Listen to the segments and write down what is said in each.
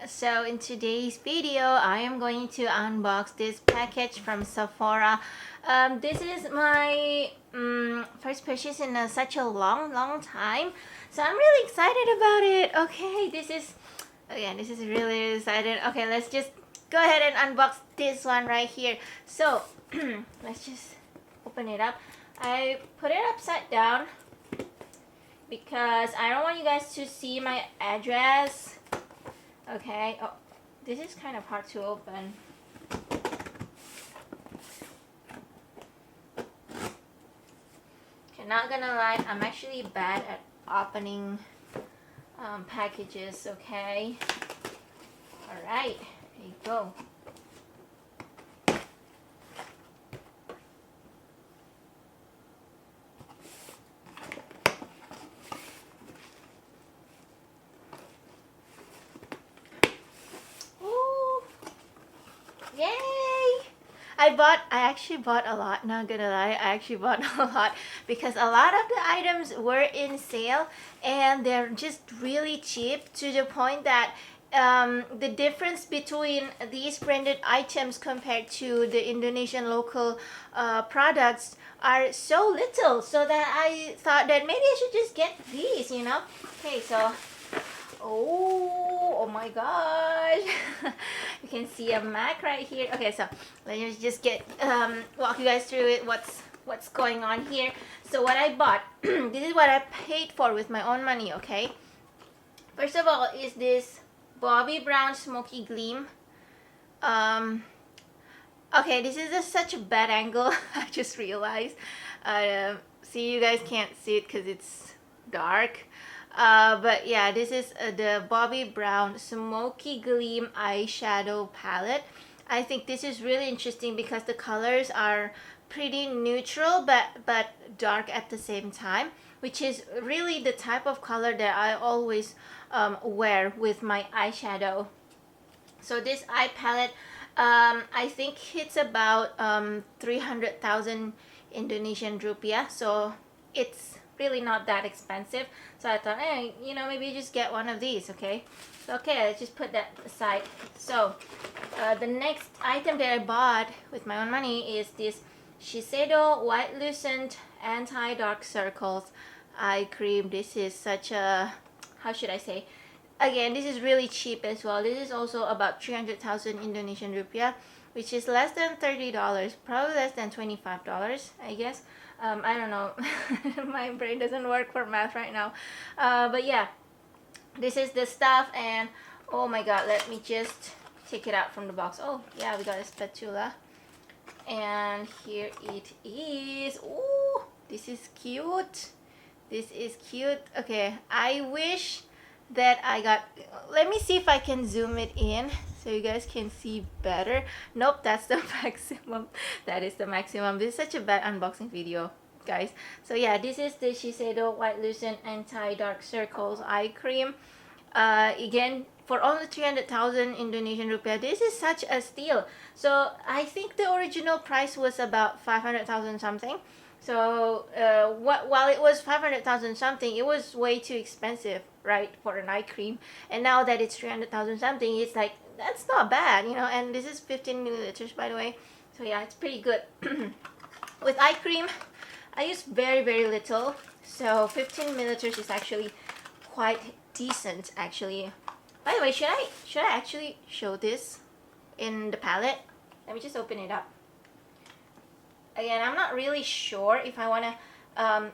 So in today's video, I am going to unbox this package from Sephora. This is my first purchase in such a long time. So I'm really excited about it. Okay, this is really excited. Okay, let's just go ahead and unbox this one right here. So let's just open it up. I put it upside down because I don't want you guys to see my address. Okay, oh, this is kind of hard to open. Okay, not gonna lie, I'm actually bad at opening packages, okay? Alright, here you go. I actually bought a lot, not gonna lie, I actually bought a lot because a lot of the items were in sale and they're just really cheap to the point that the difference between these branded items compared to the Indonesian local products are so little, so that I thought that maybe I should just get these, you know. Okay, so oh my gosh. You can see a MAC right here. Okay, so let me just walk you guys through it, what's going on here. So what I bought, this is what I paid for with my own money, okay? First of all is this Bobbi Brown Smoky Gleam. Okay, this is such a bad angle. I just realized. See, you guys can't see it because it's dark. But yeah, this is the Bobbi Brown Smoky Gleam eyeshadow palette. I think this is really interesting because the colors are pretty neutral but dark at the same time, which is really the type of color that I always wear with my eyeshadow. So this eye palette, I think it's about 300,000 Indonesian rupiah, so it's really not that expensive. So I thought, hey, you know, maybe just get one of these, okay? So, okay, let's just put that aside. So the next item that I bought with my own money is this Shiseido White Lucent Anti-Dark Circles eye cream. This is such a, how should I say? Again, this is really cheap as well. This is also about 300,000 Indonesian rupiah, which is less than $30, probably less than $25, I guess. I don't know. My brain doesn't work for math right now. But yeah, this is the stuff, and oh my god, let me just take it out from the box. Oh yeah, we got a spatula, and here it is. Ooh, this is cute. This is cute. Okay, I wish that I got, let me see if I can zoom it in so you guys can see better. Nope, that's the maximum. That is the maximum. This is such a bad unboxing video, guys. So yeah, this is the Shiseido White Lucent Anti-Dark Circles eye cream. Again, for only 300,000 Indonesian rupiah, this is such a steal. So I think the original price was about 500,000 something. So while it was 500,000 something, it was way too expensive, right, for an eye cream. And now that it's 300,000 something, it's like, that's not bad, you know. And this is 15 milliliters, by the way. So yeah, it's pretty good. With eye cream, I use very little. So 15 milliliters is actually quite decent, actually. By the way, should I actually show this in the palette? Let me just open it up. Again, I'm not really sure if I want to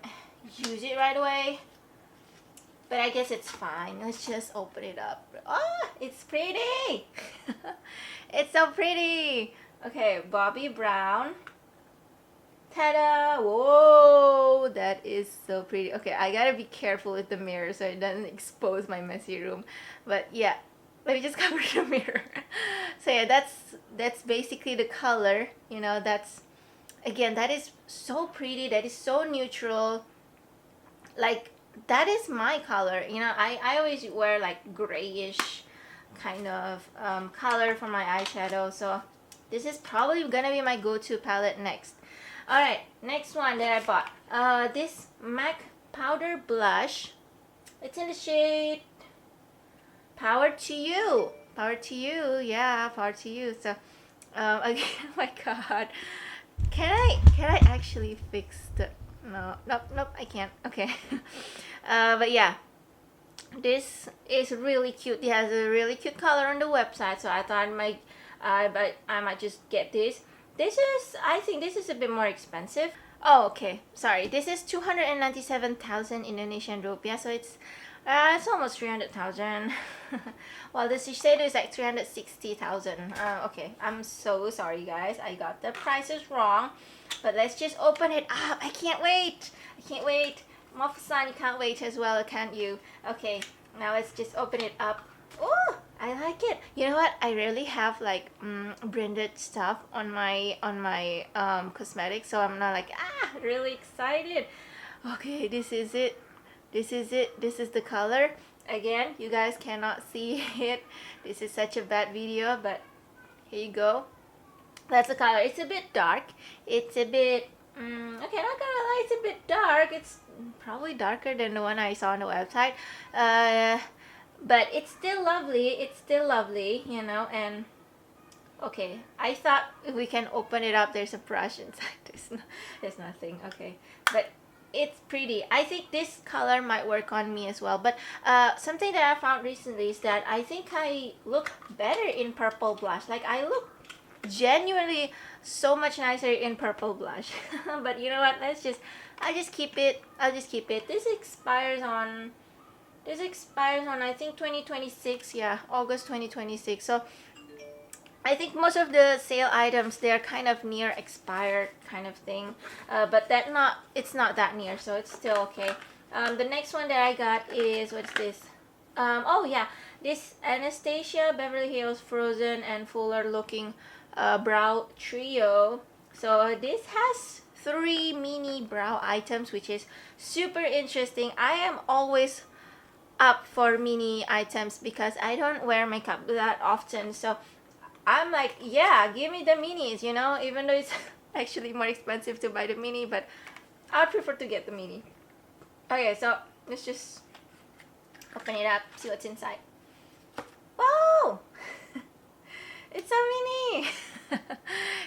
use it right away, but I guess it's fine. Let's just open it up. Oh, it's pretty. It's so pretty. Okay, Bobbi Brown. Ta-da! Whoa, that is so pretty. Okay, I gotta be careful with the mirror so it doesn't expose my messy room. But yeah, let me just cover the mirror. So yeah, that's basically the color. You know, that's, again, that is so pretty. That is so neutral. Like, that is my color. You know, I always wear like grayish kind of color for my eyeshadow. So this is probably gonna be my go-to palette next. Alright, next one that I bought. This MAC powder blush. It's in the shade Power to You. Power to you. Yeah, power to you. So, again, oh my God. Can I actually fix the, no, nope, I can't. Okay. But yeah, this is really cute. It has a really cute color on the website, so I thought I might just get this. This is, I think this is a bit more expensive. Oh, okay. Sorry. This is 297,000 Indonesian rupiah, so it's almost 300,000. While the Shiseido is like 360,000. Okay. I'm so sorry, guys. I got the prices wrong. But let's just open it up. I can't wait. I can't wait. Mofusan, you can't wait as well, can't you? Okay. Now let's just open it up. Oh, I like it. You know what? I rarely have like branded stuff on my cosmetics, so I'm not like really excited. Okay, this is it. This is it. This is the color. Again, you guys cannot see it. This is such a bad video, but here you go. That's the color. It's a bit dark. It's a bit okay, not gonna lie, it's a bit dark. It's probably darker than the one I saw on the website. But it's still lovely. It's still lovely, you know. And okay, I thought we can open it up. There's a brush inside. There's nothing. Okay, but it's pretty. I think this color might work on me as well. But something that I found recently is that I think I look better in purple blush. Like I look genuinely so much nicer in purple blush. But you know what? I'll just keep it. This expires on I think 2026. Yeah, August 2026. So I think most of the sale items, they're kind of near expired kind of thing, but it's not that near, so it's still okay. The next one that I got is, what's this? Oh yeah, this Anastasia Beverly Hills Frozen and Fuller looking brow trio. So this has 3 mini brow items, which is super interesting. I am always up for mini items because I don't wear makeup that often, so I'm like, yeah, give me the minis, you know, even though it's actually more expensive to buy the mini, but I'd prefer to get the mini. Okay, so let's just open it up, see what's inside. Whoa! It's so mini!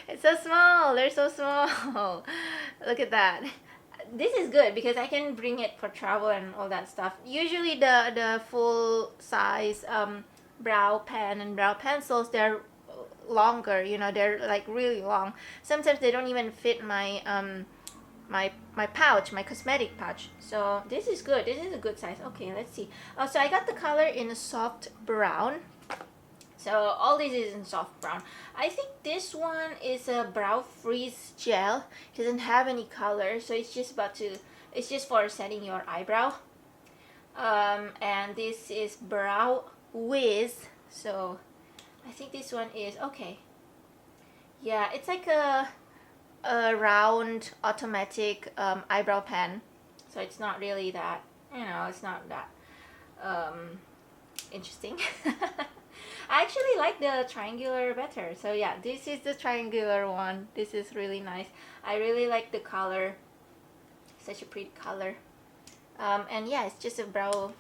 It's so small, they're so small. Look at that. This is good because I can bring it for travel and all that stuff. Usually the full size brow pen and brow pencils, they're longer, you know, they're like really long. Sometimes they don't even fit my my pouch, my cosmetic pouch. So this is good. This is a good size. Okay, let's see. Oh, so I got the color in a soft brown. So all this is in soft brown. I think this one is a brow freeze gel. It doesn't have any color, so it's just for setting your eyebrow. And this is brow whiz. So I think this one is okay. Yeah, it's like a round automatic eyebrow pen. So it's not really that, you know, it's not that interesting. I actually like the triangular better. So yeah, this is the triangular one. This is really nice. I really like the color. Such a pretty color. And yeah, it's just a brow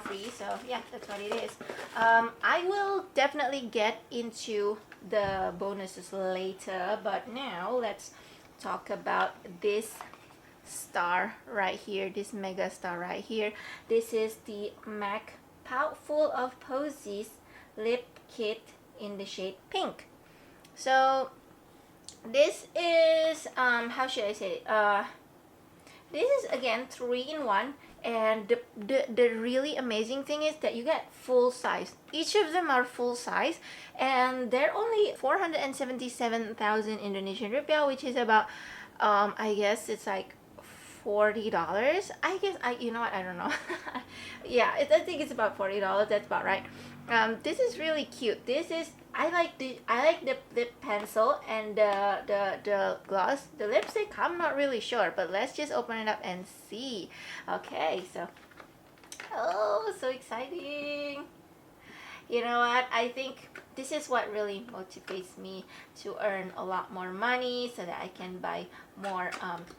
free. So yeah, that's what it is. I will definitely get into the bonuses later. But now let's talk about this star right here. This mega star right here. This is the MAC Pout Full of Posies Lip Kit in the shade pink. So this is how should I say it? This is again 3-in-1, and the really amazing thing is that you get full size. Each of them are full size, and they're only 477,000 Indonesian rupiah, which is about I guess it's like $40. I guess you know what, I don't know. Yeah, I think it's about $40. That's about right. This is really cute. I like the lip pencil and the gloss. The lipstick, I'm not really sure, but let's just open it up and see. Okay, so oh, so exciting. You know what? I think this is what really motivates me to earn a lot more money so that I can buy more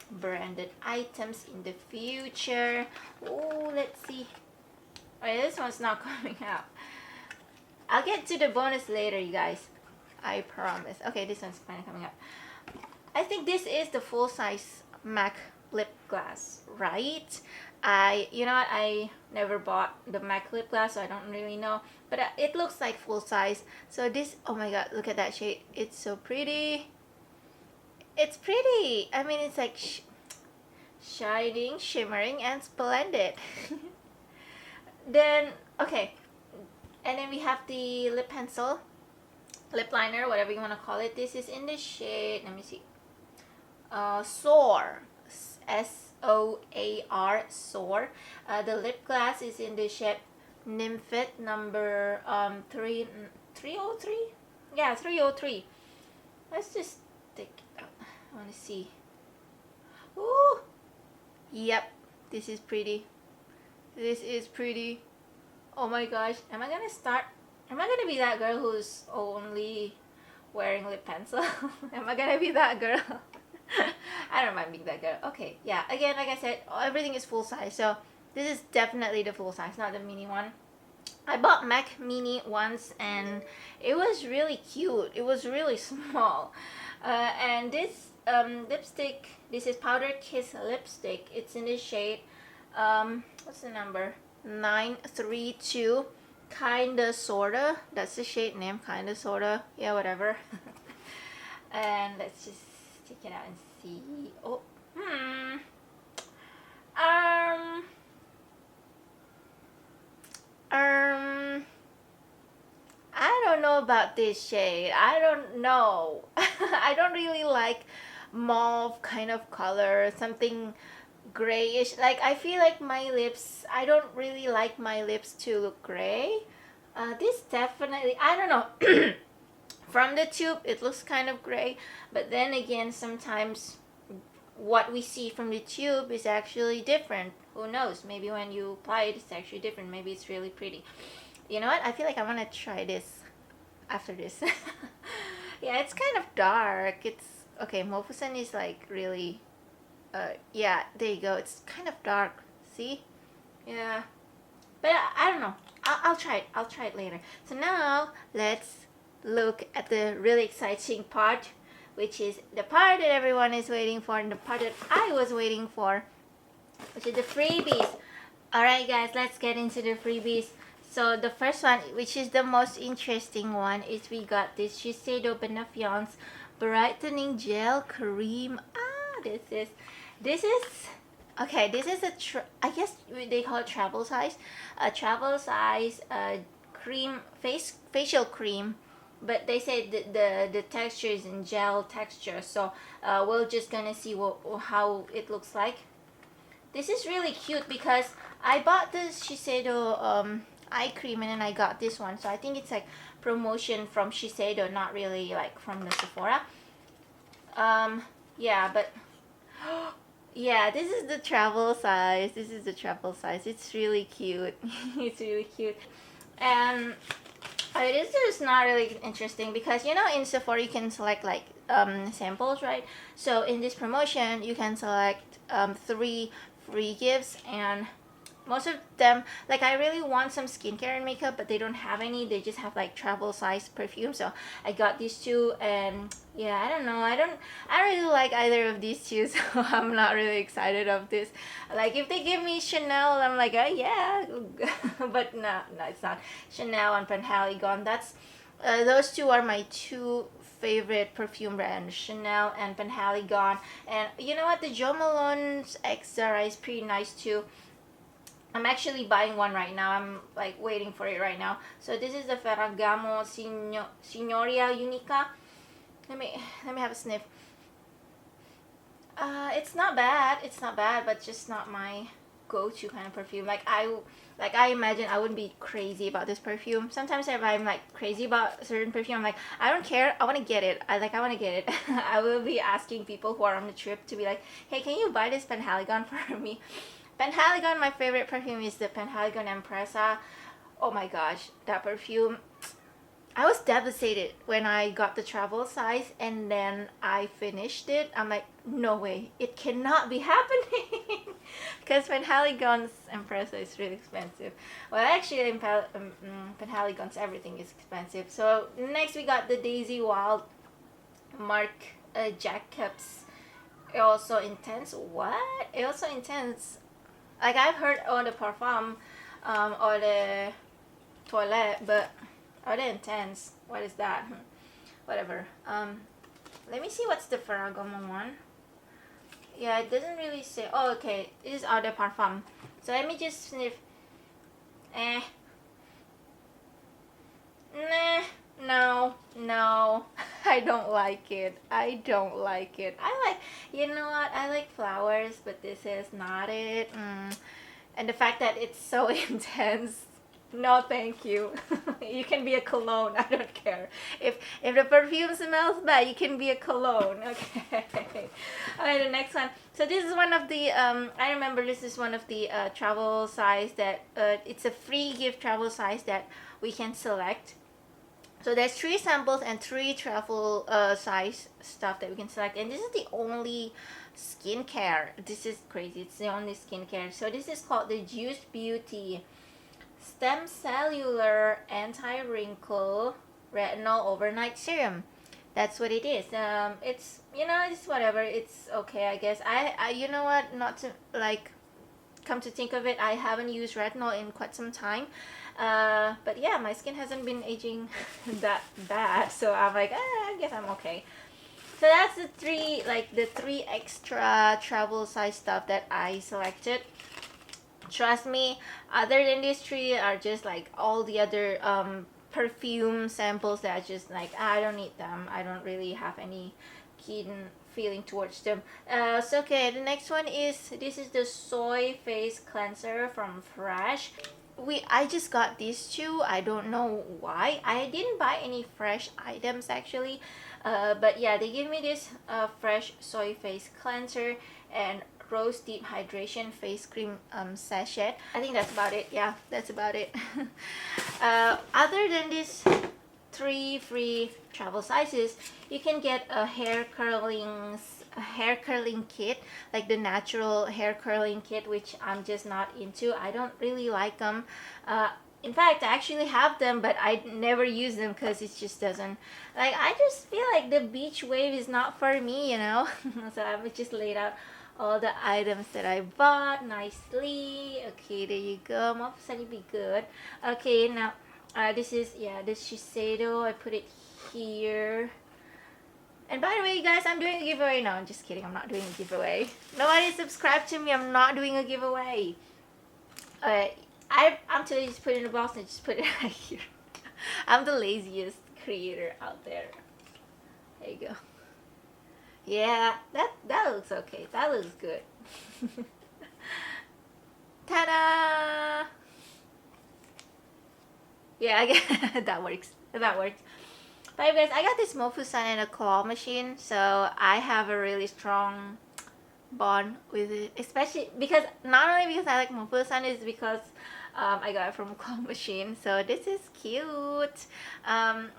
branded items in the future. Oh, let's see. Okay, this one's not coming out. I'll get to the bonus later, you guys. I promise. Okay, this one's kind of coming up. I think this is the full size MAC lip gloss, right? You know what, I never bought the MAC lip gloss, so I don't really know, but it looks like full size. So this, oh my god, look at that shade. It's so pretty. It's pretty. I mean, it's like shining, shimmering, and splendid. Then, okay, and then we have the lip pencil, lip liner, whatever you want to call it. This is in the shade, let me see, Soar, S-O-A-R, Soar. The lip gloss is in the shade Nymphet number 303. Yeah, 303. Let's just take it out. I want to see. Ooh, yep, this is pretty. This is pretty. Oh my gosh, am I gonna be that girl who's only wearing lip pencil? Am I gonna be that girl? I don't mind being that girl. Okay, yeah, again, like I said, everything is full size, so this is definitely the full size, not the mini one. I bought MAC mini once and it was really cute. It was really small. And this lipstick, this is Powder Kiss lipstick. It's in the shade, what's the number? 932. Kinda sorta. That's the shade name. Kinda sorta. Yeah, whatever. And let's just take it out and see. Oh, I don't know about this shade. I don't know. I don't really like mauve kind of color. Something grayish. Like, I feel like my lips, I don't really like my lips to look gray. This definitely, I don't know. From the tube, it looks kind of gray. But then again, sometimes what we see from the tube is actually different. Who knows? Maybe when you apply it, it's actually different. Maybe it's really pretty. You know what? I feel like I want to try this after this. Yeah, it's kind of dark. It's, okay, Mauve is like really, yeah, there you go. It's kind of dark. See? Yeah. But I don't know. I'll try it. I'll try it later. So now, let's look at the really exciting part, which is the part that everyone is waiting for and the part that I was waiting for, which is the freebies. Alright guys, let's get into the freebies. So the first one, which is the most interesting one, is we got this Shiseido Benefiance Brightening Gel Cream. This is okay, this is I guess they call it travel size. A travel size cream, facial cream. But they say the texture is in gel texture, so we're just gonna see how it looks like. This is really cute because I bought this Shiseido eye cream and then I got this one, so I think it's like promotion from Shiseido, not really like from the Sephora. Yeah, but yeah, this is the travel size. This is the travel size. It's really cute. It's really cute. And this is not really interesting because, you know, in Sephora you can select like samples, right? So in this promotion you can select 3 free gifts, and most of them, like, I really want some skincare and makeup, but they don't have any. They just have like travel size perfume, so I got these two. And yeah, I don't know, I don't really like either of these two, so I'm not really excited of this. Like, if they give me Chanel, I'm like, oh yeah. But no, it's not Chanel and Penhaligon. That's those two are my two favorite perfume brands, Chanel and Penhaligon. And you know what, the Jo Malone's X Zara is pretty nice too. I'm actually buying one right now. I'm like waiting for it right now. So this is the Ferragamo Signoria Unica. Let me have a sniff. It's not bad. It's not bad, but just not my go-to kind of perfume. Like I imagine I wouldn't be crazy about this perfume. Sometimes if I'm like crazy about a certain perfume, I'm like, I don't care, I want to get it. I want to get it. I will be asking people who are on the trip to be like, hey, can you buy this Penhaligon for me? Penhaligon, my favorite perfume is the Penhaligon Empresa. Oh my gosh, that perfume. I was devastated when I got the travel size and then I finished it. I'm like, no way, it cannot be happening. Because Penhaligon's Impresa is really expensive. Well, actually, in Penhaligon's everything is expensive. So next we got the Daisy Wild Marc Jacobs. Also intense. What? Also intense. Like I've heard eau de parfum, or the toilette, but eau de intense. What is that? Whatever. Let me see what's the Ferragamo one. Yeah, it doesn't really say. Oh, okay. This is eau de parfum. So let me just sniff. Nah. No. I don't like it. I don't like it. You know what? I like flowers, but this is not it. And the fact that it's so intense. No, thank you. You can be a cologne. I don't care. If the perfume smells bad, you can be a cologne. Okay. Alright, the next one. So this is one of the I remember this is one of the travel size that it's a free gift travel size that we can select. So there's 3 samples and 3 travel size stuff that we can select, and this is the only skincare. This is crazy. It's the only skincare. So this is called the Juice Beauty Stem Cellular Anti-Wrinkle Retinol Overnight Serum. That's what it is. It's, you know, it's whatever. It's okay, I guess. I you know what? Not to like. Come to think of it, I haven't used retinol in quite some time. But yeah, my skin hasn't been aging that bad, so I'm like, I guess I'm okay. So that's the 3 extra travel size stuff that I selected. Trust me, other than these 3 are just like all the other perfume samples that are just like, I don't need them. I don't really have any keen feeling towards them. So okay, the next one is, this is the Soy Face Cleanser from Fresh. I just got these 2. I don't know why. I didn't buy any fresh items actually, but yeah, they gave me this Fresh Soy Face Cleanser and Rose Deep Hydration Face Cream sachet. I think that's about it. Yeah, that's about it. Other than this 3 free travel sizes, you can get a hair curling kit, like the natural hair curling kit, which I'm just not into. I don't really like them. In fact, I actually have them, but I never use them because it just doesn't, like, I just feel like the beach wave is not for me, you know. So I've just laid out all the items that I bought nicely. Okay, there you go. Mopsani be good. Okay, now this is, yeah, this Shiseido. I put it here. And by the way, guys, I'm doing a giveaway. No, I'm just kidding. I'm not doing a giveaway. Nobody subscribed to me. I'm not doing a giveaway. I'm telling you, just put it in a box and just put it right here. I'm the laziest creator out there. There you go. Yeah, that looks okay. That looks good. Ta-da! Yeah, I guess that works. That works. But guys, I got this Mofusan and a claw machine, so I have a really strong bond with it. Especially because, not only because I like Mofusan, is because I got it from a claw machine. So this is cute.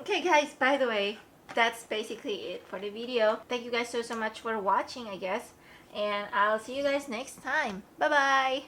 Okay guys, by the way, that's basically it for the video. Thank you guys so much for watching, I guess. And I'll see you guys next time. Bye bye!